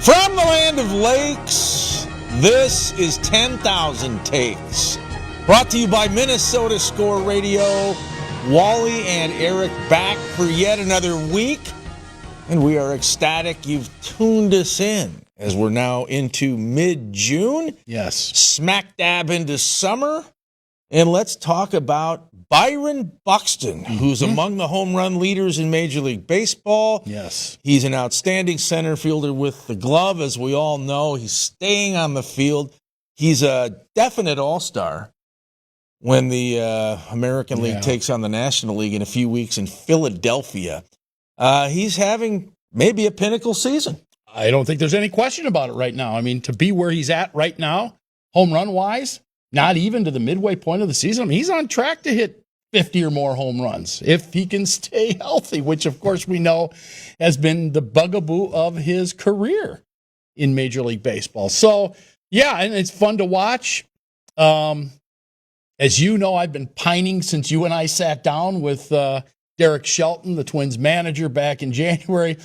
From the land of lakes, this is 10,000 Takes. Brought to you by Minnesota Score Radio. Wally and Eric back for yet another week. And we are ecstatic you've tuned us in as we're now into mid-June. Yes. Smack dab into summer. And let's talk about Byron Buxton, who's among the home run leaders in Major League Baseball. Yes. He's an outstanding center fielder with the glove, as we all know. He's staying on the field. He's a definite all-star when the American League takes on the National League in a few weeks in Philadelphia. He's having maybe a pinnacle season. I don't think there's any question about it right now. I mean, to be where he's at right now, home run-wise, not even to the midway point of the season. I mean, he's on track to hit 50 or more home runs if he can stay healthy, which, of course, we know has been the bugaboo of his career in Major League Baseball. So, yeah, and it's fun to watch. As you know, I've been pining since you and I sat down with Derek Shelton, the Twins manager, back in January,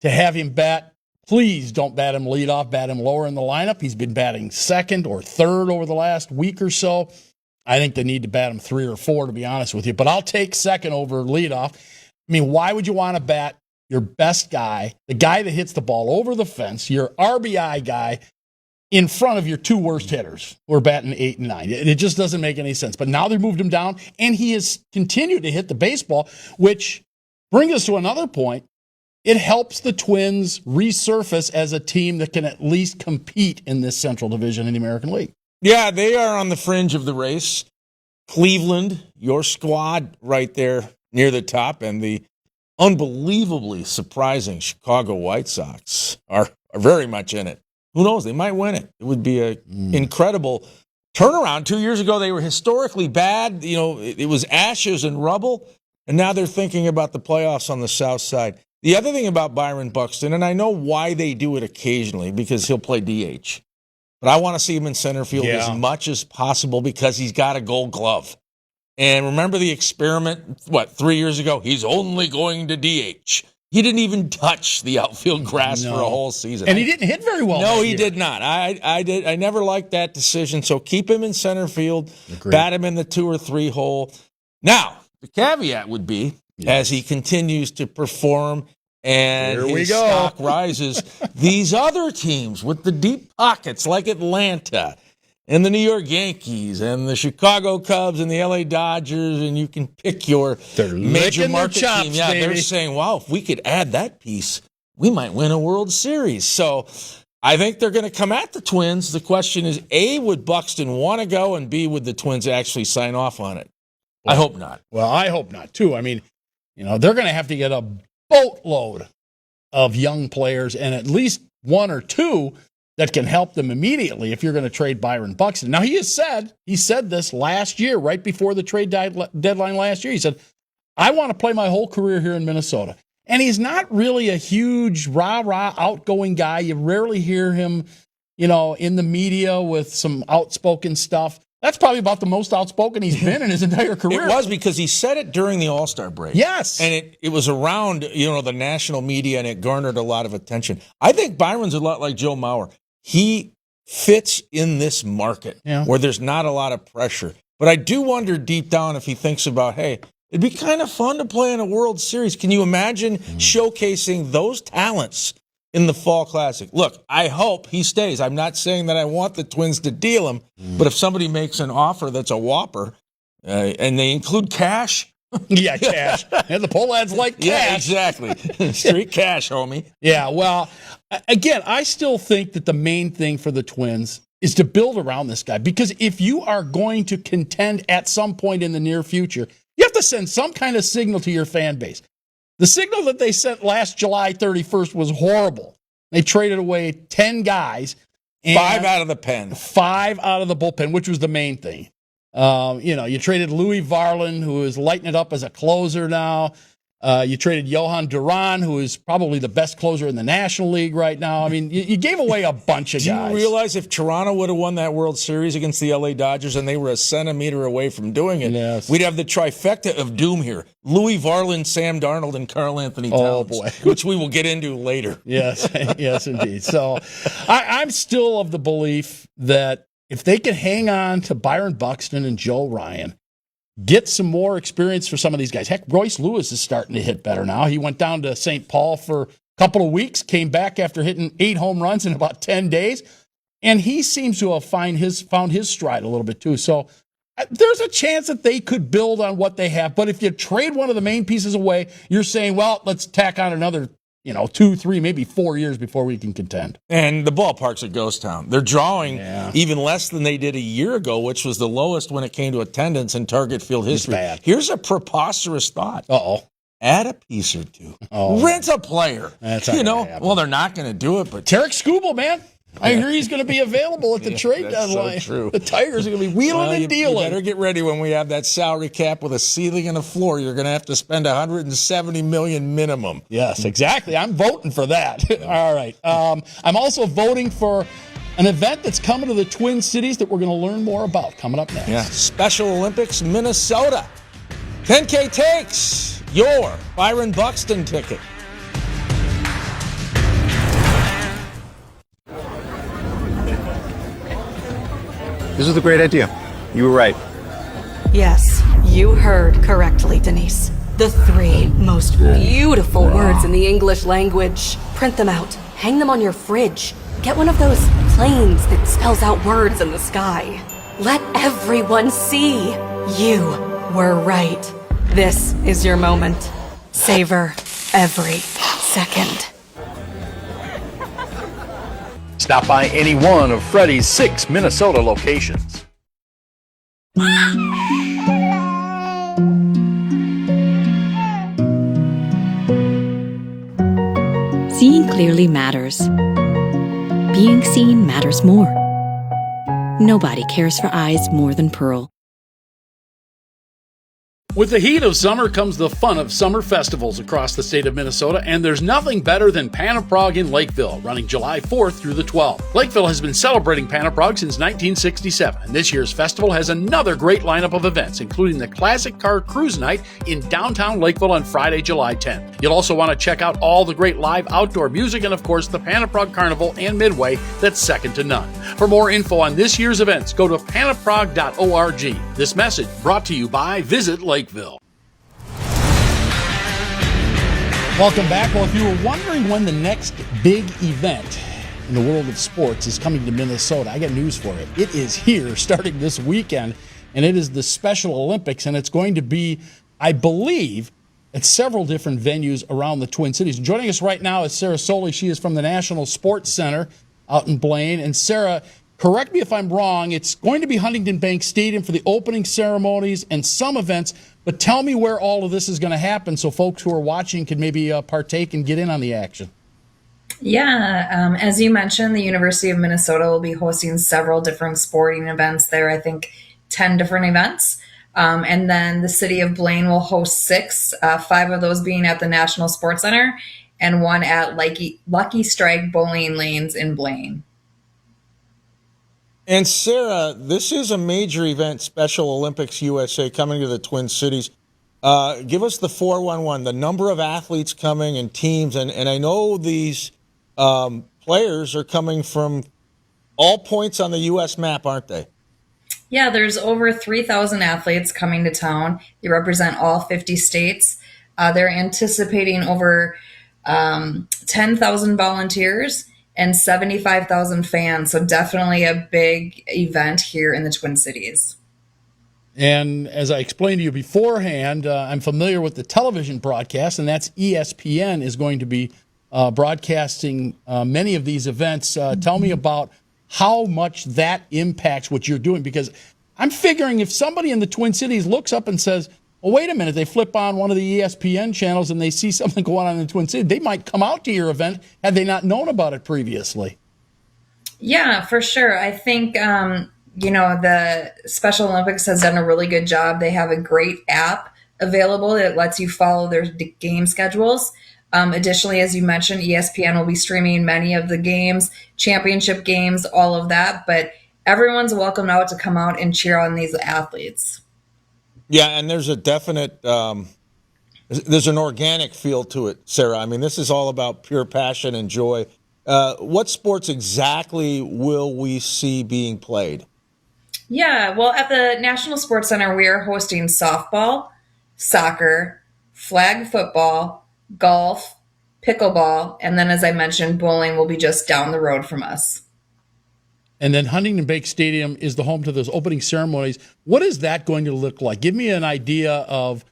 to have him bat. Please don't bat him leadoff, bat him lower in the lineup. He's been batting second or third over the last week or so. I think they need to bat him 3 or 4, to be honest with you. But I'll take second over leadoff. I mean, why would you want to bat your best guy, the guy that hits the ball over the fence, your RBI guy, in front of your 2 worst hitters who are batting 8 and 9? It just doesn't make any sense. But now they moved him down, and he has continued to hit the baseball, which brings us to another point. It helps the Twins resurface as a team that can at least compete in this Central Division in the American League. Yeah, they are on the fringe of the race. Cleveland, your squad right there near the top, and the unbelievably surprising Chicago White Sox are very much in it. Who knows? They might win it. It would be an incredible turnaround. 2 years ago, they were historically bad. You know, it was ashes and rubble, and now they're thinking about the playoffs on the south side. The other thing about Byron Buxton, and I know why they do it occasionally, because he'll play DH, but I want to see him in center field as much as possible because he's got a Gold Glove. And remember the experiment, 3 years ago? He's only going to DH. He didn't even touch the outfield grass for a whole season. And he didn't hit very well. No, he did not. I never liked that decision. So keep him in center field, bat him in the 2 or 3 hole. Now, the caveat would be, as he continues to perform and his stock rises, these other teams with the deep pockets like Atlanta and the New York Yankees and the Chicago Cubs and the LA Dodgers, and you can pick your major market team. Yeah, baby. They're saying, wow, if we could add that piece, we might win a World Series. So I think they're going to come at the Twins. The question is, A, would Buxton want to go, and B, would the Twins actually sign off on it? Well, I hope not. Well, I hope not, too. I mean, they're going to have to get a boatload of young players and at least 1 or 2 that can help them immediately if you're going to trade Byron Buxton. Now, he said this last year, right before the trade deadline last year. He said, I want to play my whole career here in Minnesota. And he's not really a huge rah-rah outgoing guy. You rarely hear him, in the media with some outspoken stuff. That's probably about the most outspoken he's been in his entire career. It was, because he said it during the All-Star break. Yes. And it was around, the national media, and it garnered a lot of attention. I think Byron's a lot like Joe Mauer. He fits in this market where there's not a lot of pressure. But I do wonder deep down if he thinks about, hey, it'd be kind of fun to play in a World Series. Can you imagine showcasing those talents in the Fall Classic? Look, I hope he stays. I'm not saying that I want the Twins to deal him, but if somebody makes an offer that's a whopper, and they include cash. Yeah, cash. And the Pohlads like cash. Yeah, exactly. Street cash, homie. Yeah, well, again, I still think that the main thing for the Twins is to build around this guy. Because if you are going to contend at some point in the near future, you have to send some kind of signal to your fan base. The signal that they sent last July 31st was horrible. They traded away 10 guys. 5 out of the pen. 5 out of the bullpen, which was the main thing. You traded Louis Varland, who is lighting it up as a closer now. You traded Johan Duran, who is probably the best closer in the National League right now. I mean, you gave away a bunch of guys. Do you realize if Toronto would have won that World Series against the LA Dodgers and they were a centimeter away from doing it, yes, we'd have the trifecta of doom here. Louis Varland, Sam Darnold, and Karl Anthony Towns, oh, boy. which we will get into later. Yes, yes, indeed. So I'm still of the belief that if they can hang on to Byron Buxton and Joe Ryan, get some more experience for some of these guys. Heck, Royce Lewis is starting to hit better now. He went down to St. Paul for a couple of weeks, came back after hitting 8 home runs in about 10 days, and he seems to have found his stride a little bit too. So there's a chance that they could build on what they have. But if you trade one of the main pieces away, you're saying, well, let's tack on another 2, 3, maybe 4 years before we can contend. And the ballpark's a ghost town. They're drawing even less than they did a year ago, which was the lowest when it came to attendance in Target Field history. Bad. Here's a preposterous thought. Uh-oh. Add a piece or two. Oh. Rent a player. That's not gonna happen. Well, they're not going to do it, but Tarek Skubal, man. I hear he's going to be available at the trade that's deadline. so true. The Tigers are going to be wheeling and you dealing. better get ready when we have that salary cap with a ceiling and a floor. You're going to have to spend $170 million minimum. Yes, exactly. I'm voting for that. All right. I'm also voting for an event that's coming to the Twin Cities that we're going to learn more about coming up next. Yeah, Special Olympics, Minnesota. 10K takes your Byron Buxton ticket. This is a great idea. You were right. Yes, you heard correctly, Denise. The 3 most beautiful words in the English language. Print them out. Hang them on your fridge. Get one of those planes that spells out words in the sky. Let everyone see. You were right. This is your moment. Savor every second. Stop by any one of Freddy's 6 Minnesota locations. Seeing clearly matters. Being seen matters more. Nobody cares for eyes more than Pearl. With the heat of summer comes the fun of summer festivals across the state of Minnesota, and there's nothing better than Panaprog in Lakeville, running July 4th through the 12th. Lakeville has been celebrating Panaprog since 1967, and this year's festival has another great lineup of events, including the Classic Car Cruise Night in downtown Lakeville on Friday, July 10th. You'll also want to check out all the great live outdoor music and, of course, the Panaprog Carnival and Midway that's second to none. For more info on this year's events, go to panaprog.org. This message brought to you by Visit Lakeville. Welcome back. Well, if you were wondering when the next big event in the world of sports is coming to Minnesota, I got news for you. It is here starting this weekend, and it is the Special Olympics, and it's going to be, I believe, at several different venues around the Twin Cities. And joining us right now is Sara Soli. She is from the National Sports Center out in Blaine. And Sara, correct me if I'm wrong, it's going to be Huntington Bank Stadium for the opening ceremonies and some events, but tell me where all of this is going to happen so folks who are watching can maybe partake and get in on the action. Yeah, as you mentioned, the University of Minnesota will be hosting several different sporting events there, I think 10 different events. And then the city of Blaine will host 6, 5 of those being at the National Sports Center and 1 at Lucky Strike Bowling Lanes in Blaine. And Sara, this is a major event, Special Olympics USA, coming to the Twin Cities. Give us the 411, the number of athletes coming and teams. And I know these players are coming from all points on the U.S. map, aren't they? Yeah, there's over 3,000 athletes coming to town. They represent all 50 states. They're anticipating over 10,000 volunteers and 75,000 fans. So definitely a big event here in the Twin Cities. And as I explained to you beforehand, I'm familiar with the television broadcast, and that's ESPN is going to be broadcasting many of these events. Tell me about how much that impacts what you're doing, because I'm figuring if somebody in the Twin Cities looks up and says, well, wait a minute, they flip on one of the ESPN channels and they see something going on in the Twin Cities, they might come out to your event had they not known about it previously. Yeah, for sure. I think, the Special Olympics has done a really good job. They have a great app available that lets you follow their game schedules. Additionally, as you mentioned, ESPN will be streaming many of the games, championship games, all of that. But everyone's welcome out to come out and cheer on these athletes. Yeah, and there's a definite, there's an organic feel to it, Sarah. I mean, this is all about pure passion and joy. What sports exactly will we see being played? Yeah, well, at the National Sports Center, we are hosting softball, soccer, flag football, golf, pickleball, and then, as I mentioned, bowling will be just down the road from us. And then Huntington Bank Stadium is the home to those opening ceremonies. What is that going to look like? Give me an idea of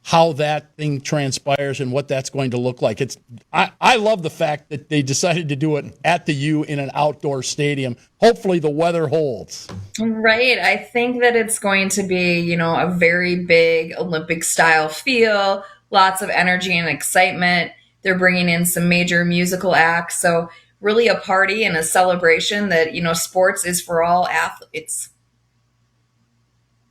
how that thing transpires and what that's going to look like. I love the fact that they decided to do it at the U in an outdoor stadium. Hopefully the weather holds. Right. I think that it's going to be, a very big Olympic style feel, lots of energy and excitement. They're bringing in some major musical acts. So really a party and a celebration that, sports is for all athletes.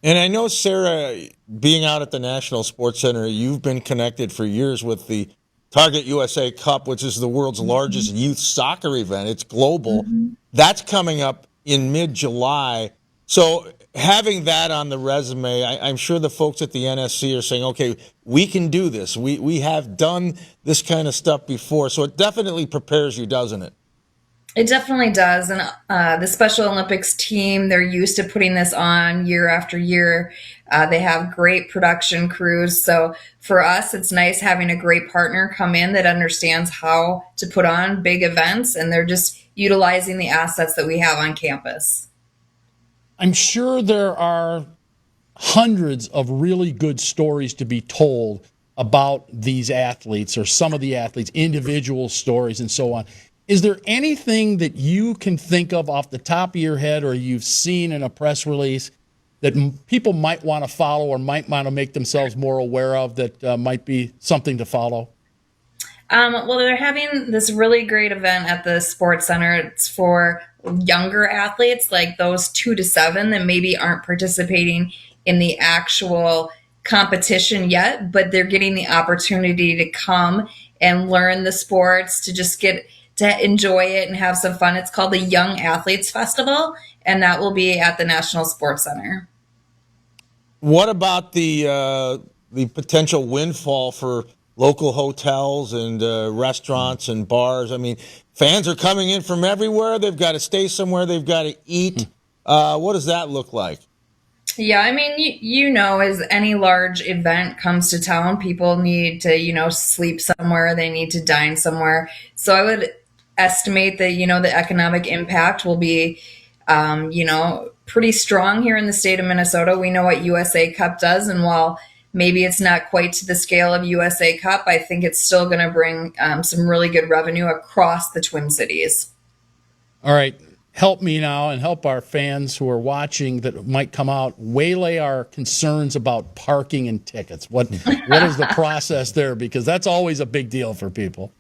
And I know, Sarah, being out at the National Sports Center, you've been connected for years with the Target USA Cup, which is the world's largest youth soccer event. It's global. That's coming up in mid-July. So having that on the resume, I'm sure the folks at the NSC are saying, okay, we can do this. We have done this kind of stuff before. So it definitely prepares you, doesn't it? It definitely does. And the Special Olympics team, they're used to putting this on year after year. They have great production crews. So for us, it's nice having a great partner come in that understands how to put on big events, and they're just utilizing the assets that we have on campus. I'm sure there are hundreds of really good stories to be told about these athletes or some of the athletes, individual stories and so on. Is there anything that you can think of off the top of your head or you've seen in a press release that people might want to follow or might want to make themselves more aware of that might be something to follow? Well, they're having this really great event at the Sports Center. It's for younger athletes, like those 2 to 7 that maybe aren't participating in the actual competition yet, but they're getting the opportunity to come and learn the sports, to just get to enjoy it and have some fun. It's called the Young Athletes Festival, and that will be at the National Sports Center. What about the potential windfall for local hotels and restaurants and bars? I mean, fans are coming in from everywhere. They've got to stay somewhere. They've got to eat. What does that look like? Yeah, I mean, as any large event comes to town, people need to, sleep somewhere. They need to dine somewhere. So I would estimate that, the economic impact will be, pretty strong here in the state of Minnesota. We know what USA Cup does. And while maybe it's not quite to the scale of USA Cup, I think it's still going to bring some really good revenue across the Twin Cities. All right. Help me now and help our fans who are watching that might come out waylay our concerns about parking and tickets. What is the process there? Because that's always a big deal for people.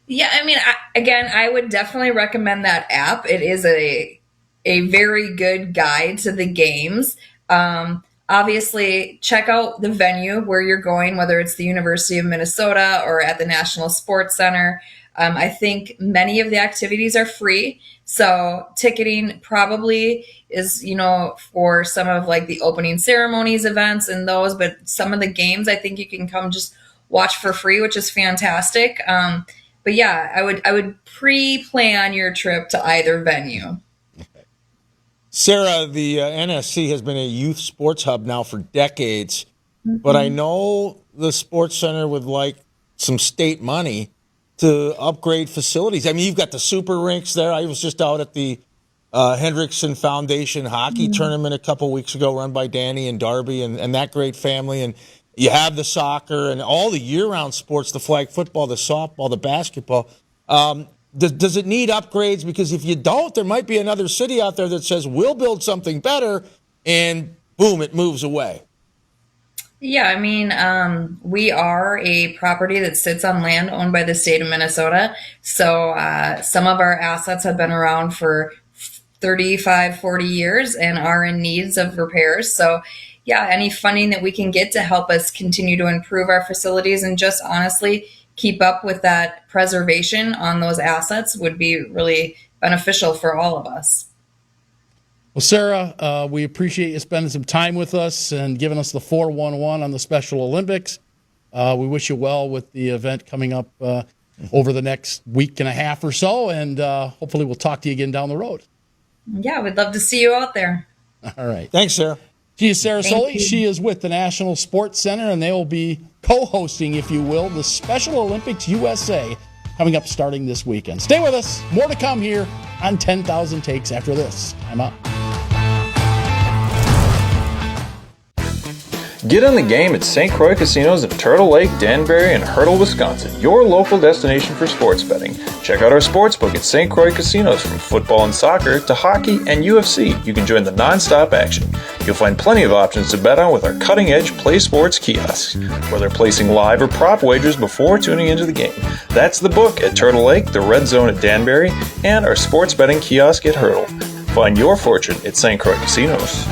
Yeah, I mean, I would definitely recommend that app. It is a very good guide to the games. Obviously, check out the venue where you're going, whether it's the University of Minnesota or at the National Sports Center. I think many of the activities are free. So ticketing probably is, for some of like the opening ceremonies events and those, but some of the games, I think you can come just watch for free, which is fantastic. But yeah, I would pre-plan your trip to either venue. Sarah, the NSC has been a youth sports hub now for decades, but I know the Sports Center would like some state money to upgrade facilities. I mean, you've got the super rinks there. I was just out at the Hendrickson Foundation hockey tournament a couple weeks ago, run by Danny and Darby and that great family. And you have the soccer and all the year-round sports, the flag football, the softball, the basketball. Does it need upgrades? Because if you don't, there might be another city out there that says, we'll build something better, and boom, it moves away. Yeah, I mean, we are a property that sits on land owned by the state of Minnesota. So some of our assets have been around for 35, 40 years and are in needs of repairs. So, yeah, any funding that we can get to help us continue to improve our facilities and just honestly keep up with that preservation on those assets would be really beneficial for all of us. Well, Sarah, we appreciate you spending some time with us and giving us the 411 on the Special Olympics. We wish you well with the event coming up over the next week and a half or so, and hopefully we'll talk to you again down the road. Yeah, we'd love to see you out there. All right. Thanks, Sarah. She is Sara Thank Soli. you. She is with the National Sports Center, and they will be co-hosting, if you will, the Special Olympics USA coming up starting this weekend. Stay with us. More to come here on 10,000 Takes after this. I'm up. Get on the game at St. Croix Casinos in Turtle Lake, Danbury, and Hertel, Wisconsin, your local destination for sports betting. Check out our sportsbook at St. Croix Casinos. From football and soccer to hockey and UFC, you can join the non-stop action. You'll find plenty of options to bet on with our cutting-edge Play Sports kiosks, whether placing live or prop wagers before tuning into the game. That's the book at Turtle Lake, the Red Zone at Danbury, and our sports betting kiosk at Hertel. Find your fortune at St. Croix Casinos.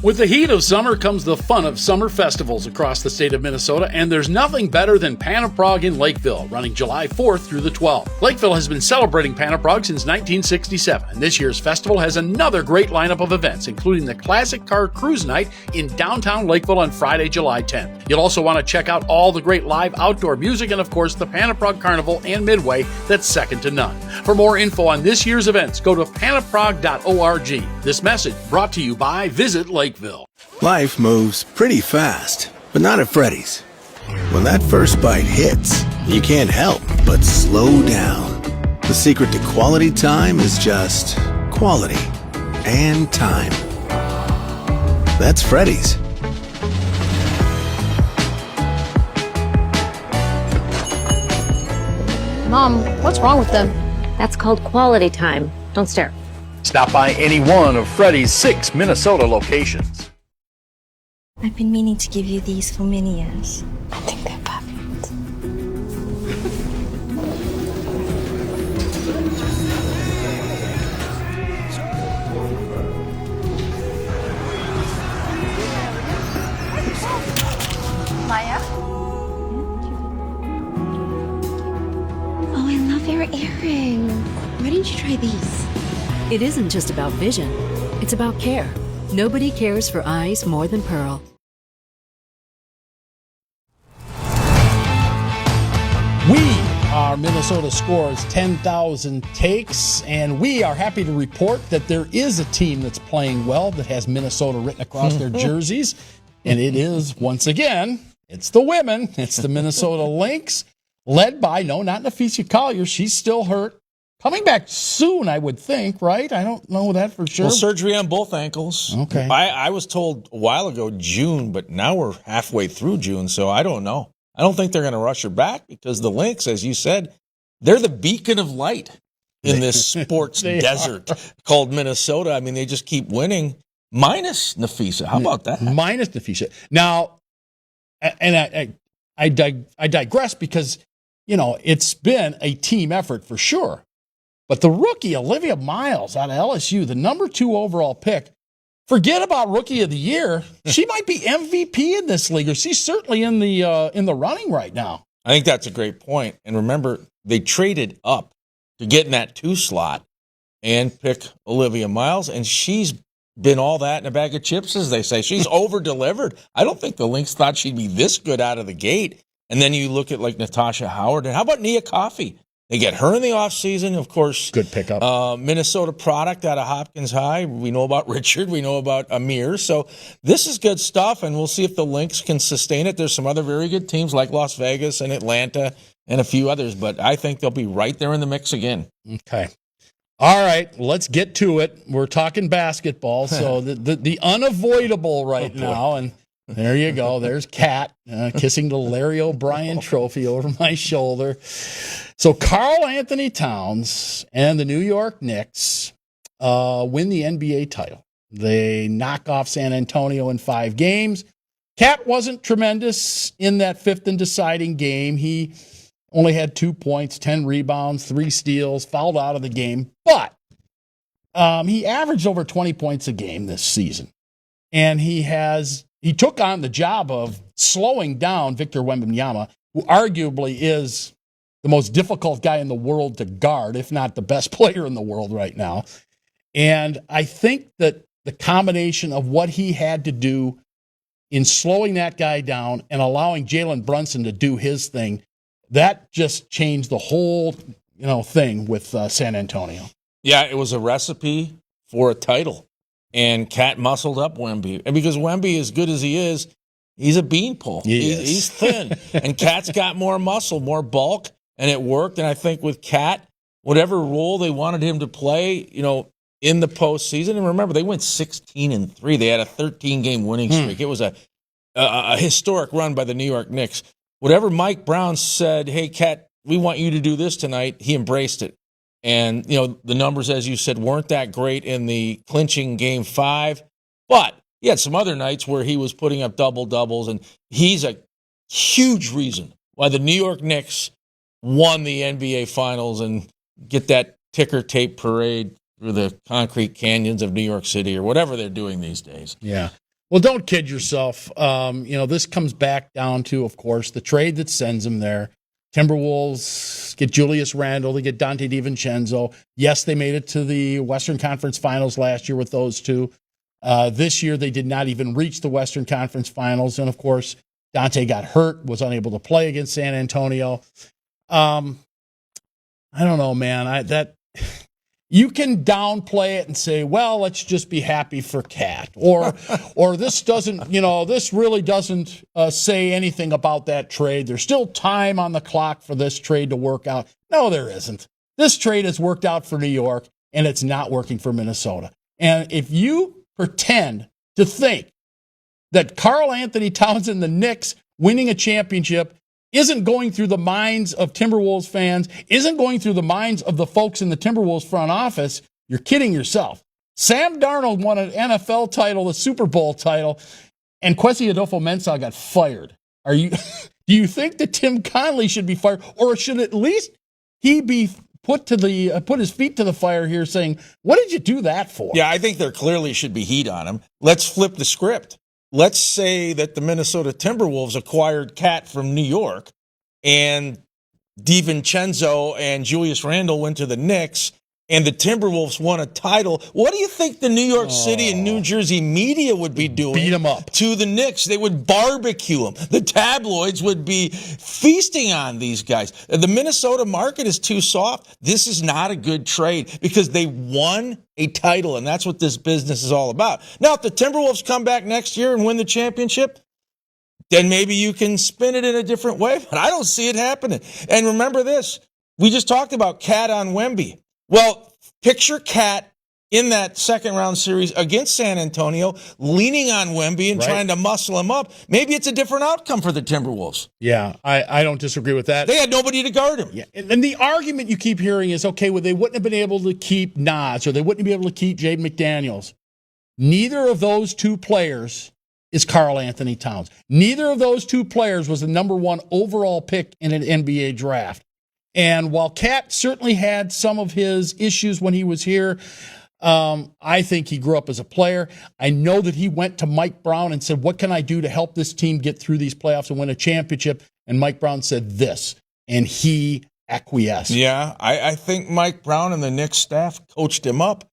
With the heat of summer comes the fun of summer festivals across the state of Minnesota, and there's nothing better than Panaprog in Lakeville, running July 4th through the 12th. Lakeville has been celebrating Panaprog since 1967, and this year's festival has another great lineup of events, including the Classic Car Cruise Night in downtown Lakeville on Friday, July 10th. You'll also want to check out all the great live outdoor music and, of course, the Panaprog Carnival and Midway that's second to none. For more info on this year's events, go to panaprog.org. This message brought to you by Visit Lakeville. Life moves pretty fast, but not at Freddy's. When that first bite hits, you can't help but slow down. The secret to quality time is just quality and time. That's Freddy's. Mom, what's wrong with them? That's called quality time. Don't stare. Stop by any one of Freddy's 6 Minnesota locations. I've been meaning to give you these for many years. I think they're perfect. Maya? Oh, I love your earring. Why didn't you try these? It isn't just about vision. It's about care. Nobody cares for eyes more than Pearl. We are Minnesota Scores 10,000 Takes, and we are happy to report that there is a team that's playing well that has Minnesota written across their jerseys, and it is, once again, it's the women. It's the Minnesota Lynx, led by, no, not Nafisa Collier. She's still hurt. Coming back soon, I would think, right? I don't know that for sure. Well, surgery on both ankles. Okay. I was told a while ago June, but now we're halfway through June, so I don't know. I don't think they're going to rush her back because the Lynx, as you said, they're the beacon of light in this sports desert called Minnesota. I mean, they just keep winning, minus Nafisa. How about that? Minus Nafisa. Now, and I digress because, you know, it's been a team effort for sure. But the rookie, Olivia Miles out of LSU, the number 2 overall pick, forget about Rookie of the Year. She might be MVP in this league, or she's certainly in the running right now. I think that's a great point. And remember, they traded up to get in that 2 slot and pick Olivia Miles, and she's been all that in a bag of chips, as they say. She's over-delivered. I don't think the Lynx thought she'd be this good out of the gate. And then you look at like Natasha Howard, and how about Nia Coffey? They get her in the offseason, of course. Good pickup. Minnesota product out of Hopkins High. We know about Richard. We know about Amir. So this is good stuff, and we'll see if the Lynx can sustain it. There's some other very good teams like Las Vegas and Atlanta and a few others, but I think they'll be right there in the mix again. Okay. All right, let's get to it. We're talking basketball, so the unavoidable right now, and there you go. There's Kat kissing the Larry O'Brien trophy over my shoulder. So Karl Anthony Towns and the New York Knicks win the NBA title. They knock off San Antonio in 5 games. Kat wasn't tremendous in that 5th and deciding game. He only had 2 points, 10 rebounds, 3 steals, fouled out of the game. But he averaged over 20 points a game this season. and he took on the job of slowing down Victor Wembanyama, who arguably is the most difficult guy in the world to guard, if not the best player in the world right now. And I think that the combination of what he had to do in slowing that guy down and allowing Jalen Brunson to do his thing, that just changed the whole, thing with San Antonio. Yeah, it was a recipe for a title. And Cat muscled up Wemby. And because Wemby, as good as he is, he's a beanpole. He's thin. And Cat's got more muscle, more bulk, and it worked. And I think with Cat, whatever role they wanted him to play, in the postseason, and remember, they went 16-3. They had a 13-game winning streak. It was a historic run by the New York Knicks. Whatever Mike Brown said, hey, Cat, we want you to do this tonight, he embraced it. And, the numbers, as you said, weren't that great in the clinching Game 5. But he had some other nights where he was putting up double-doubles, and he's a huge reason why the New York Knicks won the NBA Finals and get that ticker tape parade through the concrete canyons of New York City or whatever they're doing these days. Yeah. Well, don't kid yourself. This comes back down to, of course, the trade that sends him there. Timberwolves get Julius Randle, they get Dante DiVincenzo. Yes, they made it to the Western Conference Finals last year with those two. This year, they did not even reach the Western Conference Finals. And, of course, Dante got hurt, was unable to play against San Antonio. I don't know, man. You can downplay it and say, well, let's just be happy for Cat. Or this doesn't, this really doesn't say anything about that trade. There's still time on the clock for this trade to work out. No, there isn't. This trade has worked out for New York, and it's not working for Minnesota. And if you pretend to think that Karl Anthony Towns and the Knicks winning a championship isn't going through the minds of Timberwolves fans, isn't going through the minds of the folks in the Timberwolves front office, you're kidding yourself. Sam Darnold won an NFL title, the Super Bowl title, and Kwesi Adolfo-Mensah got fired. Do you think that Tim Connelly should be fired, or should at least he be put his feet to the fire here saying, what did you do that for? Yeah, I think there clearly should be heat on him. Let's flip the script. Let's say that the Minnesota Timberwolves acquired Cat from New York and DiVincenzo and Julius Randle went to the Knicks and the Timberwolves won a title. What do you think the New York City and New Jersey media would be doing? Beat them up. To the Knicks. They would barbecue them. The tabloids would be feasting on these guys. The Minnesota market is too soft. This is not a good trade because they won a title, and that's what this business is all about. Now, if the Timberwolves come back next year and win the championship, then maybe you can spin it in a different way, but I don't see it happening. And remember this, we just talked about Cat on Wemby. Well, picture Cat in that second-round series against San Antonio, leaning on Wemby and trying to muscle him up. Maybe it's a different outcome for the Timberwolves. Yeah, I don't disagree with that. They had nobody to guard him. Yeah, and the argument you keep hearing is, okay, well, they wouldn't have been able to keep Nas, or they wouldn't be able to keep Jaden McDaniels. Neither of those two players is Karl Anthony Towns. Neither of those two players was the number one overall pick in an NBA draft. And while Cat certainly had some of his issues when he was here, I think he grew up as a player. I know that he went to Mike Brown and said, what can I do to help this team get through these playoffs and win a championship? And Mike Brown said this, and he acquiesced. Yeah, I think Mike Brown and the Knicks staff coached him up.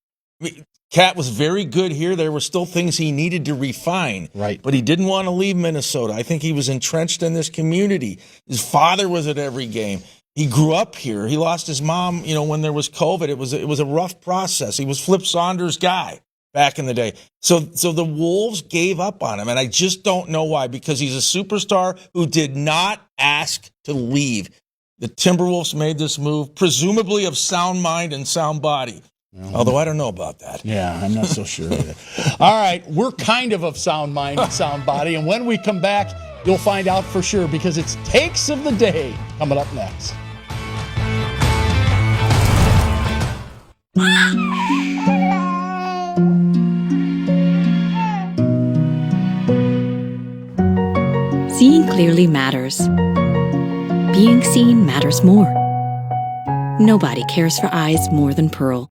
I mean, Cat was very good here. There were still things he needed to refine. Right. But he didn't want to leave Minnesota. I think he was entrenched in this community. His father was at every game. He grew up here. He lost his mom, when there was COVID. It was a rough process. He was Flip Saunders' guy back in the day. So the Wolves gave up on him, and I just don't know why, because he's a superstar who did not ask to leave. The Timberwolves made this move, presumably of sound mind and sound body. Although I don't know about that. Yeah, I'm not so sure either. All right, we're kind of sound mind and sound body, and when we come back, you'll find out for sure, because it's Takes of the Day coming up next. Seeing clearly matters. Being seen matters more. Nobody cares for eyes more than Pearl.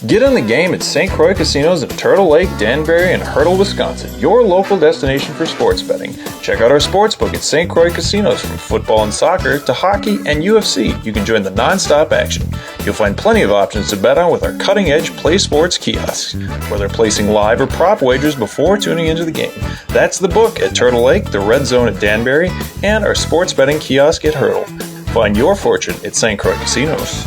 Get in the game at St. Croix Casinos in Turtle Lake, Danbury, and Hertel, Wisconsin, your local destination for sports betting. Check out our sportsbook at St. Croix Casinos. From football and soccer to hockey and UFC, you can join the non-stop action. You'll find plenty of options to bet on with our cutting-edge Play Sports kiosks, whether placing live or prop wagers before tuning into the game. That's the book at Turtle Lake, the Red Zone at Danbury, and our sports betting kiosk at Hertel. Find your fortune at St. Croix Casinos.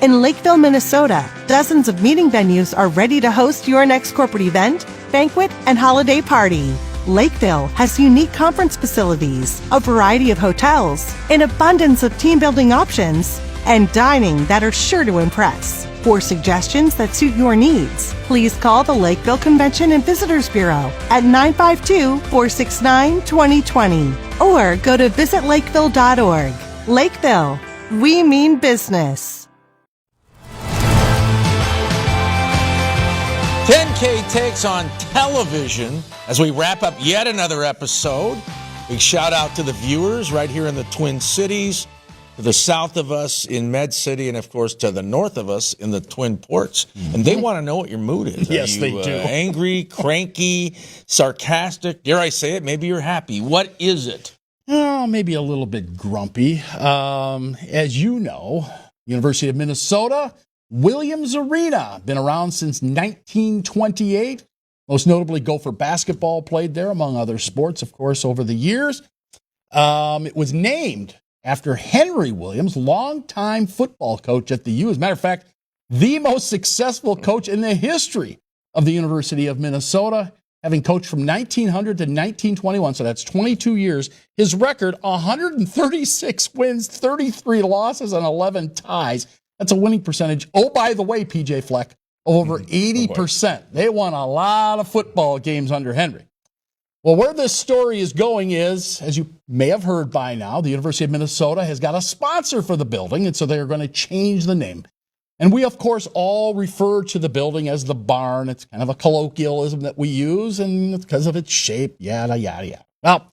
In Lakeville, Minnesota, dozens of meeting venues are ready to host your next corporate event, banquet, and holiday party. Lakeville has unique conference facilities, a variety of hotels, an abundance of team-building options, and dining that are sure to impress. For suggestions that suit your needs, please call the Lakeville Convention and Visitors Bureau at 952-469-2020 or go to visitlakeville.org. Lakeville, we mean business. 10K Takes on television as we wrap up yet another episode. Big shout out to the viewers right here in the Twin Cities, to the south of us in Med City, and of course to the north of us in the Twin Ports. And they want to know what your mood is. Yes, Are you, they do. Angry, cranky, sarcastic? Dare I say it? Maybe you're happy. What is it? Oh, maybe a little bit grumpy. As you know, University of Minnesota, Williams Arena, been around since 1928. Most notably, Gopher basketball played there, among other sports, of course, over the years. It was named after Henry Williams, longtime football coach at the U. As a matter of fact, the most successful coach in the history of the University of Minnesota, having coached from 1900 to 1921, so that's 22 years. His record, 136 wins, 33 losses, and 11 ties. That's a winning percentage. Oh, by the way, PJ Fleck, over 80%. They won a lot of football games under Henry. Well, where this story is going is, as you may have heard by now, the University of Minnesota has got a sponsor for the building, and so they're going to change the name. And we, of course, all refer to the building as the barn. It's kind of a colloquialism that we use, and it's because of its shape, yada, yada, yada. Well,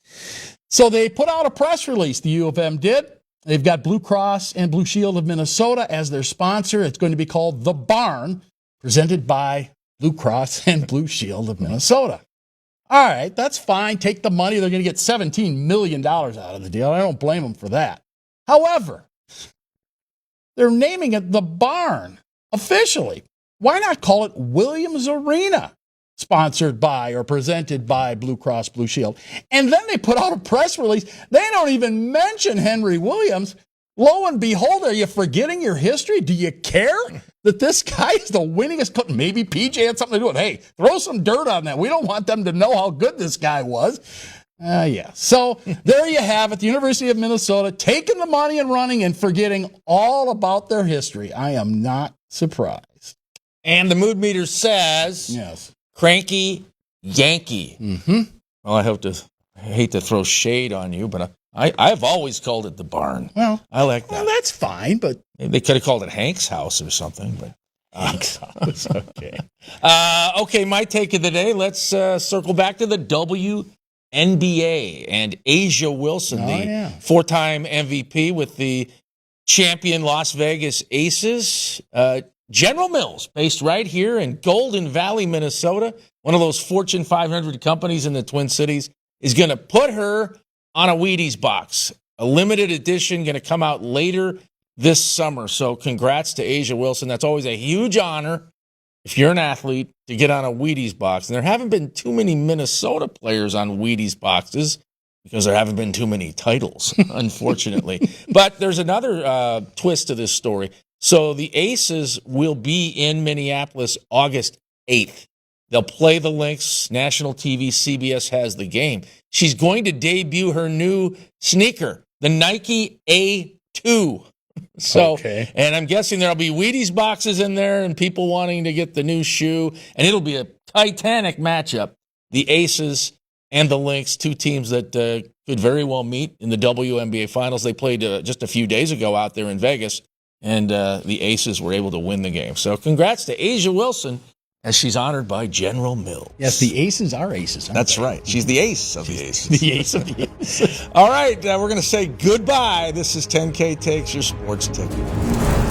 so they put out a press release, the U of M did. They've got Blue Cross and Blue Shield of Minnesota as their sponsor. It's going to be called The Barn, presented by Blue Cross and Blue Shield of Minnesota. All right, that's fine. Take the money. They're going to get $17 million out of the deal. I don't blame them for that. However, they're naming it The Barn officially. Why not call it Williams Arena? Sponsored by or presented by Blue Cross Blue Shield. And then they put out a press release. They don't even mention Henry Williams. Lo and behold, are you forgetting your history? Do you care that this guy is the winningest coach? Maybe PJ had something to do with it. Hey, throw some dirt on that. We don't want them to know how good this guy was. Yeah. So there you have it. The University of Minnesota taking the money and running and forgetting all about their history. I am not surprised. And the mood meter says... Yes. Cranky Yankee. Mm-hmm. Well, I hate to throw shade on you, but I've always called it the barn. Well, I like that. Well, that's fine, but maybe they could have called it Hank's house or something. But Hank's house, okay. Okay, my take of the day. Let's circle back to the WNBA and Asia Wilson, the four-time MVP with the champion Las Vegas Aces. General Mills, based right here in Golden Valley, Minnesota, one of those Fortune 500 companies in the Twin Cities, is going to put her on a Wheaties box. A limited edition going to come out later this summer. So congrats to Asia Wilson. That's always a huge honor if you're an athlete to get on a Wheaties box. And there haven't been too many Minnesota players on Wheaties boxes because there haven't been too many titles, unfortunately. But there's another twist to this story. So the Aces will be in Minneapolis August 8th. They'll play the Lynx. National TV, CBS has the game. She's going to debut her new sneaker, the Nike A2. And I'm guessing there'll be Wheaties boxes in there and people wanting to get the new shoe. And it'll be a titanic matchup. The Aces and the Lynx, two teams that could very well meet in the WNBA Finals. They played just a few days ago out there in Vegas. And the Aces were able to win the game. So congrats to Asia Wilson as she's honored by General Mills. Yes, the Aces are Aces. That's right. She's the ace of the Aces. The ace of the Aces. All right, we're going to say goodbye. This is 10K Takes, your sports ticket.